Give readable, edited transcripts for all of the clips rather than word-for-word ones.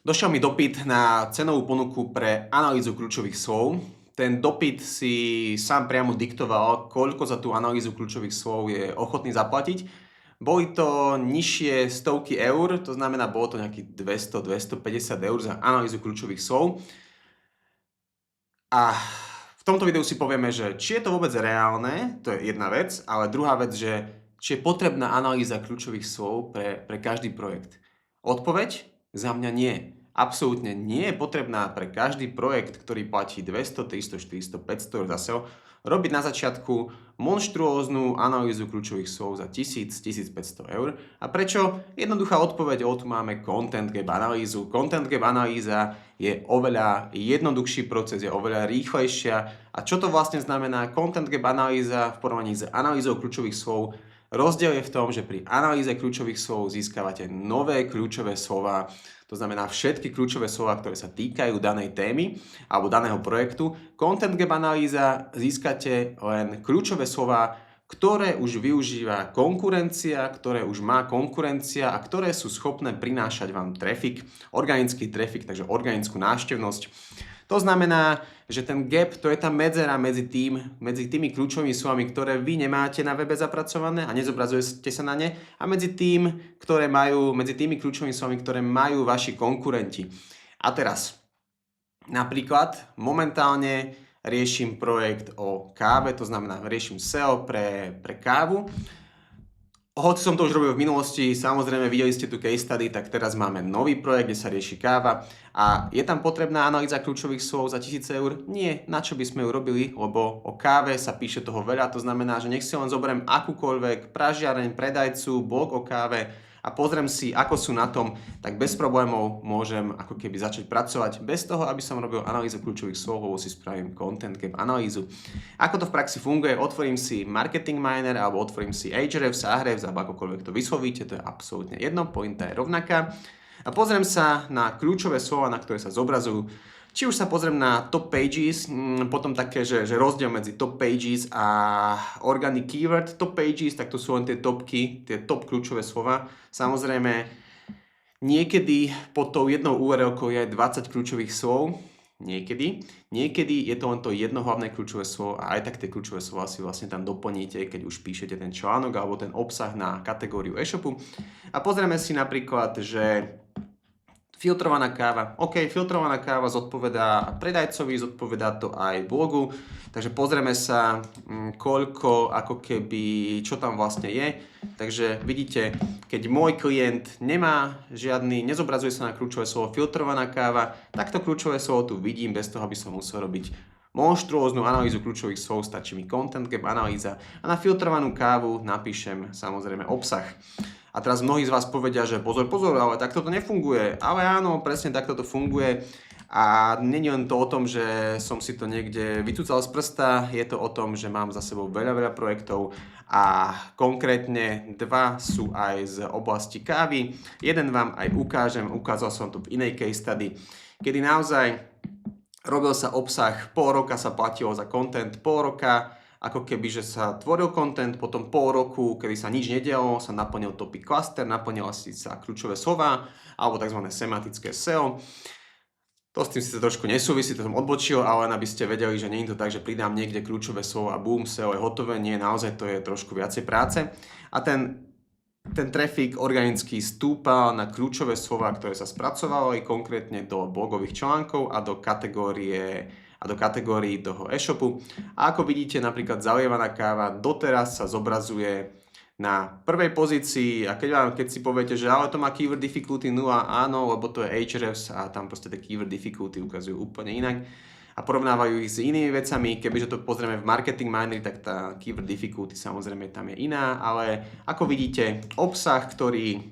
Došiel mi dopyt na cenovú ponuku pre analýzu kľúčových slov. Ten dopyt si sám priamo diktoval, koľko za tú analýzu kľúčových slov je ochotný zaplatiť. Boli to nižšie stovky eur, to znamená, bolo to nejakých 200-250 eur za analýzu kľúčových slov. A v tomto videu si povieme, že či je to vôbec reálne, to je jedna vec, ale druhá vec, že či je potrebná analýza kľúčových slov pre každý projekt. Odpoveď? Za mňa nie. Absolútne nie je potrebná pre každý projekt, ktorý platí 200, 300, 400, 500 eur za SEO, robiť na začiatku monštruóznu analýzu kľúčových slov za 1000-1500 eur. A prečo? Jednoduchá odpoveď, tu máme Content Gap analýzu. Content Gap analýza je oveľa jednoduchší proces, je oveľa rýchlejšia. A čo to vlastne znamená? Content Gap analýza v porovnaní s analýzou kľúčových slov. Rozdiel je v tom, že pri analýze kľúčových slov získavate nové kľúčové slova, to znamená všetky kľúčové slova, ktoré sa týkajú danej témy alebo daného projektu. Content Gap analýza získate len kľúčové slova, ktoré už využíva konkurencia, ktoré už má konkurencia a ktoré sú schopné prinášať vám traffic, organický traffic, takže organickú návštevnosť. To znamená, že ten gap, to je tá medzera medzi tými kľúčovými slovami, ktoré vy nemáte na webe zapracované a nezobrazujete sa na ne, a medzi tými kľúčovými slovami, ktoré majú vaši konkurenti. A teraz, napríklad, momentálne riešim projekt o káve, to znamená, riešim SEO pre kávu. Hoci som to už robil v minulosti, samozrejme videli ste tu case study, tak teraz máme nový projekt, kde sa rieši káva a je tam potrebná analýza kľúčových slov za 1000 eur? Nie, na čo by sme ju robili, lebo o káve sa píše toho veľa, to znamená, že nech si len zoberiem akúkoľvek pražiareň, predajcu, blog o káve a pozriem si, ako sú na tom, tak bez problémov môžem ako keby začať pracovať bez toho, aby som robil analýzu kľúčových slov, lebo si spravím Content Gap analýzu. Ako to v praxi funguje? Otvorím si Marketing Miner alebo otvorím si Ahrefs, alebo akokoľvek to vyslovíte, to je absolútne jedno, pointa je rovnaká. A pozriem sa na kľúčové slova, na ktoré sa zobrazujú. Či už sa pozriem na top pages, potom také, že rozdiel medzi top pages a organic keyword. Top pages, tak to sú len tie topky, tie top kľúčové slova. Samozrejme, niekedy pod tou jednou URL-kou je aj 20 kľúčových slov. Niekedy je to len to jedno hlavné kľúčové slovo a aj tak tie kľúčové slova si vlastne tam doplníte, keď už píšete ten článok alebo ten obsah na kategóriu e-shopu. A pozrieme si napríklad, že filtrovaná káva. OK, filtrovaná káva zodpovedá predajcovi, zodpovedá to aj blogu. Takže pozrieme sa, koľko, ako keby, čo tam vlastne je. Takže vidíte, keď môj klient nezobrazuje sa na kľúčové slovo filtrovaná káva, tak to kľúčové slovo tu vidím bez toho, aby som musel robiť monštruóznu analýzu kľúčových slov, stačí mi Content Gap analýza a na filtrovanú kávu napíšem samozrejme obsah. A teraz mnohí z vás povedia, že pozor, ale takto to nefunguje. Ale áno, presne takto to funguje. A nie je len to o tom, že som si to niekde vycúcal z prsta, je to o tom, že mám za sebou veľa projektov a konkrétne 2 sú aj z oblasti kávy. Jeden vám aj ukázal som to v inej case study, kedy naozaj robil sa obsah, pol roka sa platilo za content, pol roka ako keby, že sa tvoril content, potom pol roku, kedy sa nič nedialo, sa naplnil topic cluster, naplnila si sa kľúčové slova, alebo tzv. Sematické SEO. To s tým síce trošku nesúvisí, to som odbočil, ale len aby ste vedeli, že nie je to tak, že pridám niekde kľúčové slovo a boom, SEO je hotové. Nie, naozaj to je trošku viacej práce. A ten traffic organicky stúpal na kľúčové slova, ktoré sa spracovali konkrétne do blogových článkov a do kategórií toho e-shopu. A ako vidíte, napríklad zalievaná káva doteraz sa zobrazuje na prvej pozícii a keď si poviete, že ale to má keyword difficulty 0, áno, lebo to je Ahrefs a tam proste tie keyword difficulty ukazujú úplne inak a porovnávajú ich s inými vecami. Kebyže to pozrieme v Marketing Miner, tak tá keyword difficulty samozrejme tam je iná, ale ako vidíte, obsah, ktorý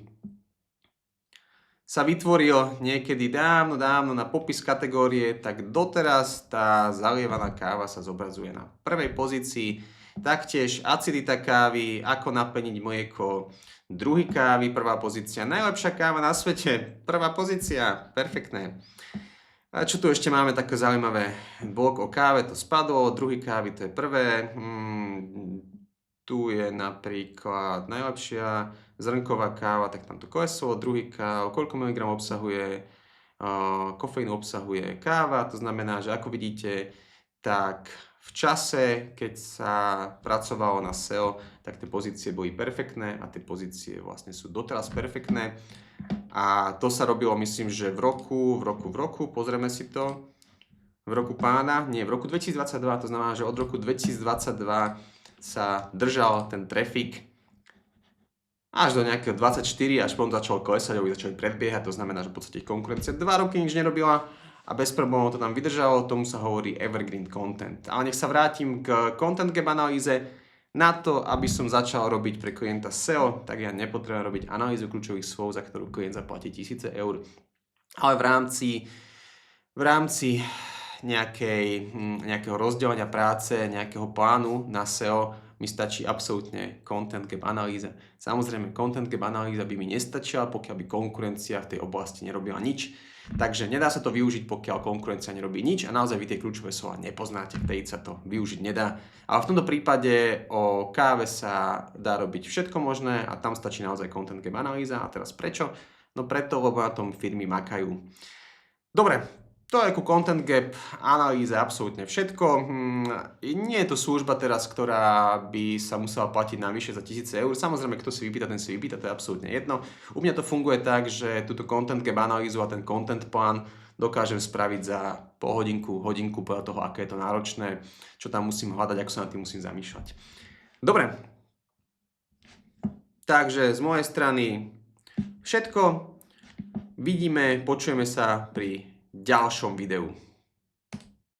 sa vytvoril niekedy dávno na popis kategórie, tak doteraz tá zalievaná káva sa zobrazuje na prvej pozícii. Taktiež acidita kávy, ako naplniť mlieko, druhý kávy, prvá pozícia, najlepšia káva na svete, prvá pozícia, perfektné. A čo tu ešte máme také zaujímavé? Blog o káve, to spadlo, druhý kávy, to je prvé. Tu je napríklad najlepšia zrnková káva, tak tam to kleslo, druhý káv, koľko miligramov obsahuje, Kofeínu obsahuje káva, to znamená, že ako vidíte, tak v čase, keď sa pracovalo na SEO, tak tie pozície boli perfektné a tie pozície vlastne sú doteraz perfektné. A to sa robilo, myslím, že v roku, pozrieme si to, v roku 2022, to znamená, že od roku 2022 sa držal ten trafik až do nejakého 24, až potom začal klesať, aby začali predbiehať, to znamená, že v podstate konkurencia 2 roky nič nerobila a bez problémov to tam vydržalo, tomu sa hovorí evergreen content. Ale nech sa vrátim k content gap analýze. Na to, aby som začal robiť pre klienta SEO, tak ja nepotrebujem robiť analýzu kľúčových slov, za ktorú klient zaplatí 1000 eur, ale v rámci nejakého rozdelenia práce, nejakého plánu na SEO mi stačí absolútne content gap analýza. Samozrejme, content gap analýza by mi nestačila, pokiaľ by konkurencia v tej oblasti nerobila nič. Takže nedá sa to využiť, pokiaľ konkurencia nerobí nič a naozaj vy tie kľúčové slova nepoznáte, vtedy sa to využiť nedá. Ale v tomto prípade o káve sa dá robiť všetko možné a tam stačí naozaj content gap analýza. A teraz prečo? No preto, lebo na tom firmy makajú. Dobre. To je ku content gap analýze absolútne všetko. Nie je to služba teraz, ktorá by sa musela platiť navyše za 1000 eur. Samozrejme, kto si vypýta, ten si vypýta, to je absolútne jedno. U mňa to funguje tak, že túto content gap analýzu a ten content plán dokážem spraviť za pol hodinku podľa toho, aké je to náročné, čo tam musím hľadať, ako sa nad tým musím zamýšľať. Dobre. Takže z mojej strany všetko. Vidíme, počujeme sa pri ďalšom videu.